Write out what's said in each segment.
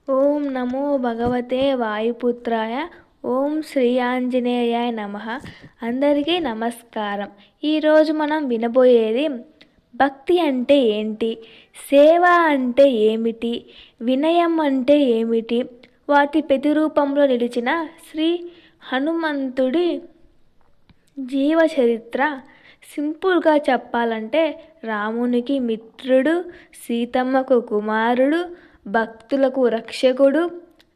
ఓం నమో భగవతే వాయుపుత్రాయ. ఓం శ్రీ ఆంజనేయాయ నమః. అందరికీ నమస్కారం. ఈరోజు మనం వినబోయేది భక్తి అంటే ఏంటి, సేవ అంటే ఏమిటి, వినయం అంటే ఏమిటి, వాటి ప్రతిరూపంలో నిలిచిన శ్రీ హనుమంతుడి జీవ చరిత్ర. సింపుల్గా చెప్పాలంటే రామునికి మిత్రుడు, సీతమ్మకు కుమారుడు, భక్తులకు రక్షకుడు,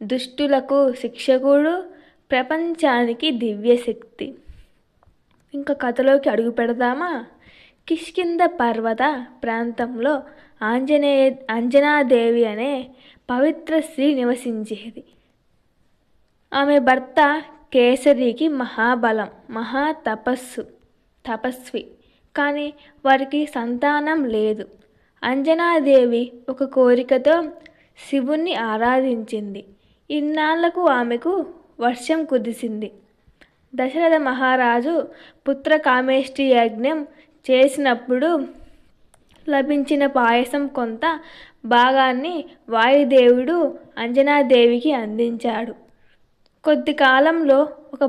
దుష్టులకు శిక్షకుడు, ప్రపంచానికి దివ్యశక్తి. ఇంకా కథలోకి అడుగు పెడదామా? కిష్కింధ పర్వత ప్రాంతంలో అంజనాదేవి అనే పవిత్ర స్త్రీ నివసించేది. ఆమె భర్త కేసరికి మహాబలం, తపస్వి. కానీ వారికి సంతానం లేదు. అంజనాదేవి ఒక కోరికతో శివుణ్ణి ఆరాధించింది. ఇన్నాళ్లకు ఆమెకు వర్షం కురిసింది. దశరథ మహారాజు పుత్రకామేష్టి యజ్ఞం చేసినప్పుడు లభించిన పాయసం కొంత భాగాన్ని వాయుదేవుడు అంజనాదేవికి అందించాడు. కొద్ది కాలంలో ఒక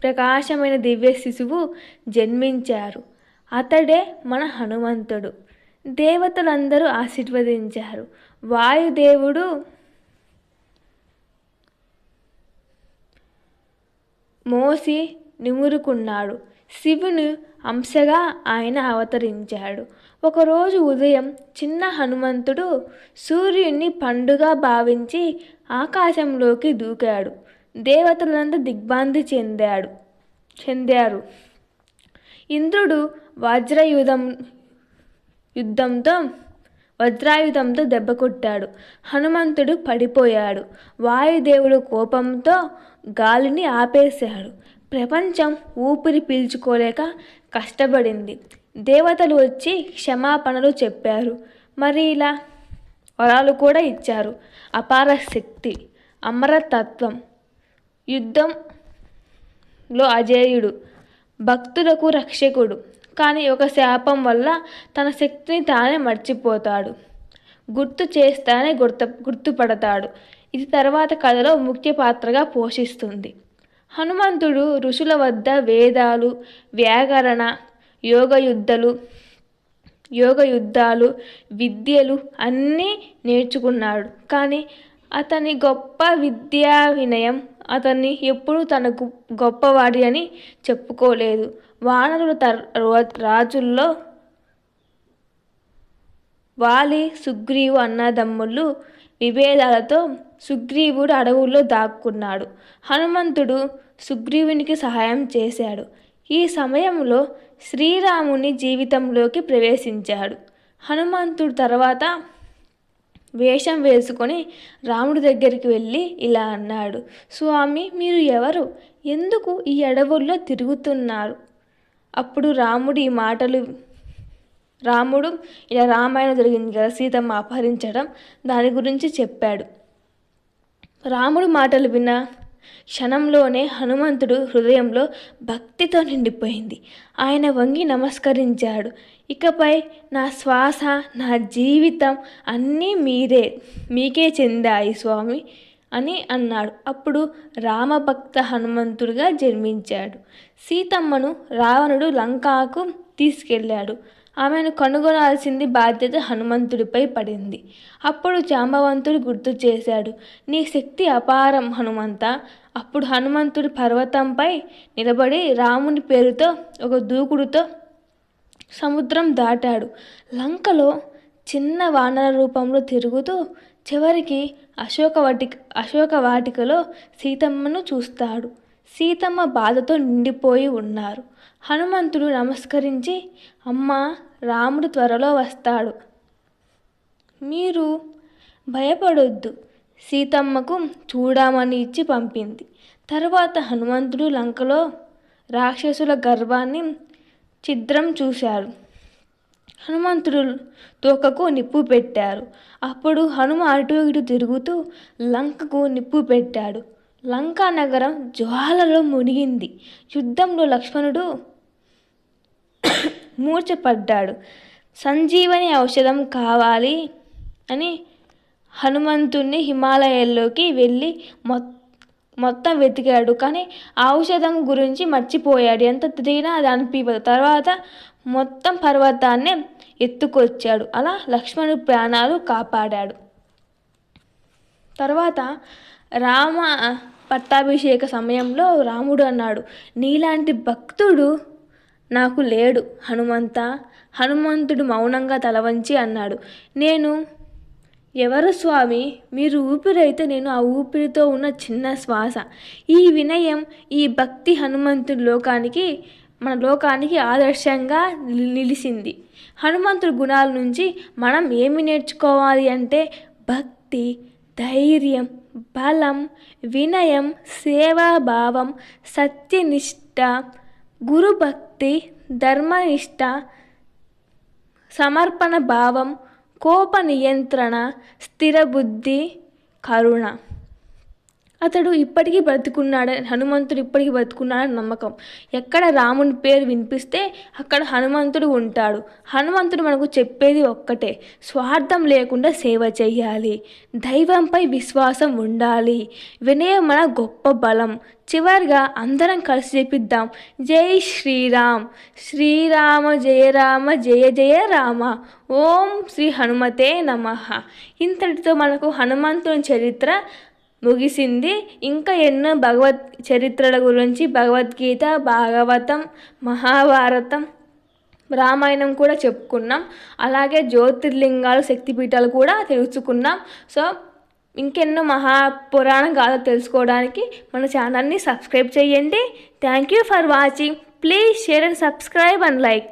ప్రకాశమైన దివ్య శిశువు జన్మించారు. అతడే మన హనుమంతుడు. దేవతలందరూ ఆశీర్వదించారు. వాయుదేవుడు మోసి నిమురుకున్నాడు. శివుని అంశగా ఆయన అవతరించాడు. ఒకరోజు ఉదయం చిన్న హనుమంతుడు సూర్యుని పండుగ భావించి ఆకాశంలోకి దూకాడు. దేవతలంతా దిగ్భ్రాంతి చెందారు. ఇంద్రుడు వజ్రాయుధంతో దెబ్బ కొట్టాడు. హనుమంతుడు పడిపోయాడు. వాయుదేవుడు కోపంతో గాలిని ఆపేశాడు. ప్రపంచం ఊపిరి పీల్చుకోలేక కష్టపడింది. దేవతలు వచ్చి క్షమాపణలు చెప్పారు. మరి ఇలా వరాలు కూడా ఇచ్చారు. అపార శక్తి, అమరతత్వం, యుద్ధంలో అజేయుడు, భక్తులకు రక్షకుడు. కానీ ఒక శాపం వల్ల తన శక్తిని తానే మర్చిపోతాడు. గుర్తు చేస్తానే గుర్తుపడతాడు. ఇది తర్వాత కథలో ముఖ్య పాత్రగా పోషిస్తుంది. హనుమంతుడు ఋషుల వద్ద వేదాలు, వ్యాకరణ, యోగయుద్ధాలు, విద్యలు అన్నీ నేర్చుకున్నాడు. కానీ అతని గొప్ప విద్యా వినయం అతన్ని ఎప్పుడూ తనకు గొప్పవాడి అని చెప్పుకోలేదు. వానరుల రాజుల్లో వాలి, సుగ్రీవు అన్నదమ్ములు విభేదాలతో సుగ్రీవుడు అడవుల్లో దాక్కున్నాడు. హనుమంతుడు సుగ్రీవునికి సహాయం చేశాడు. ఈ సమయంలో శ్రీరాముని జీవితంలోకి ప్రవేశించాడు. హనుమంతుడు తర్వాత వేషం వేసుకొని రాముడి దగ్గరికి వెళ్ళి ఇలా అన్నాడు: స్వామి, మీరు ఎవరు? ఎందుకు ఈ అడవుల్లో తిరుగుతున్నారు? అప్పుడు రాముడు ఇలా రామాయణం జరిగింది కదా, సీతమ్మ అపహరించడం, దాని గురించి చెప్పాడు. రాముడు మాటలు విన్న క్షణంలోనే హనుమంతుడు హృదయంలో భక్తితో నిండిపోయింది. ఆయన వంగి నమస్కరించాడు. ఇకపై నా శ్వాస, నా జీవితం అన్నీ మీకే చెందాయి స్వామి అని అన్నాడు. అప్పుడు రామభక్త హనుమంతుడిగా జన్మించాడు. సీతమ్మను రావణుడు లంకాకు తీసుకెళ్ళాడు. ఆమెను కనుగొనాల్సింది బాధ్యత హనుమంతుడిపై పడింది. అప్పుడు జాంబవంతుడు గుర్తు చేశాడు: నీ శక్తి అపారం హనుమంత. అప్పుడు హనుమంతుడు పర్వతంపై నిలబడి రాముని పేరుతో ఒక దూకుడుతో సముద్రం దాటాడు. లంకలో చిన్న వానర రూపంలో తిరుగుతూ చివరికి అశోక వాటికలో సీతమ్మను చూస్తాడు. సీతమ్మ బాధతో నిండిపోయి ఉన్నారు. హనుమంతుడు నమస్కరించి: అమ్మా, రాముడు త్వరలో వస్తాడు, మీరు భయపడొద్దు, సీతమ్మకు చూడమని ఇచ్చి పంపింది. తర్వాత హనుమంతుడు లంకలో రాక్షసుల గర్వాన్ని ఛిద్రం చూశారు. హనుమంతుడు తోకకు నిప్పు పెట్టారు. అప్పుడు హనుమ అటు ఇటు తిరుగుతూ లంకకు నిప్పు పెట్టాడు. లంకా నగరం జ్వాలలో మునిగింది. యుద్ధంలో లక్ష్మణుడు మూర్ఛపడ్డాడు. సంజీవని ఔషధం కావాలి అని హనుమంతుణ్ణి హిమాలయాల్లోకి వెళ్ళి మొత్తం వెతికాడు, కానీ ఔషధం గురించి మర్చిపోయాడు. ఎంత తిరిగినా అది అనిపించదు. తర్వాత మొత్తం పర్వతాన్ని ఎత్తుకొచ్చాడు. అలా లక్ష్మణుడి ప్రాణాలు కాపాడాడు. తర్వాత రామ పట్టాభిషేక సమయంలో రాముడు అన్నాడు, నీలాంటి భక్తుడు నాకు లేడు హనుమంత. హనుమంతుడు మౌనంగా తలవంచి అన్నాడు, నేను ఎవరు స్వామి? మీరు ఊపిరైతే నేను ఆ ఊపిరితో ఉన్న చిన్న శ్వాస. ఈ వినయం, ఈ భక్తి మన లోకానికి ఆదర్శంగా నిలిచింది. హనుమంతుడి గుణాల నుంచి మనం ఏమి నేర్చుకోవాలి అంటే భక్తి, ధైర్యం, బలం, వినయం, సేవాభావం, సత్యనిష్ట, గురుభక్తి, ధర్మనిష్ట, సమర్పణ భావం, కోప నియంత్రణ, స్థిరబుద్ధి, కరుణ. అతడు ఇప్పటికీ హనుమంతుడు ఇప్పటికీ బ్రతుకున్నాడని నమ్మకం. ఎక్కడ రాముని పేరు వినిపిస్తే అక్కడ హనుమంతుడు ఉంటాడు. హనుమంతుడు మనకు చెప్పేది ఒక్కటే, స్వార్థం లేకుండా సేవ చేయాలి, దైవంపై విశ్వాసం ఉండాలి, వినయం మన గొప్ప బలం. చివరిగా అందరం కలిసి చెప్పిద్దాం, జై శ్రీరామ్, శ్రీరామ జయ రామ జయ జయ రామ, ఓం శ్రీ హనుమతే నమః. ఇంతటితో మనకు హనుమంతుని చరిత్ర ముగిసింది. ఇంకా ఎన్నో భగవత్ చరిత్రల గురించి భగవద్గీత, భాగవతం, మహాభారతం, రామాయణం కూడా చెప్పుకున్నాం. అలాగే జ్యోతిర్లింగాలు, శక్తిపీఠాలు కూడా తెలుసుకున్నాం. సో ఇంకెన్నో మహాపురాణ గాథలు తెలుసుకోవడానికి మన ఛానల్ని సబ్స్క్రైబ్ చేయండి. Thank you for watching. Please share and subscribe and like.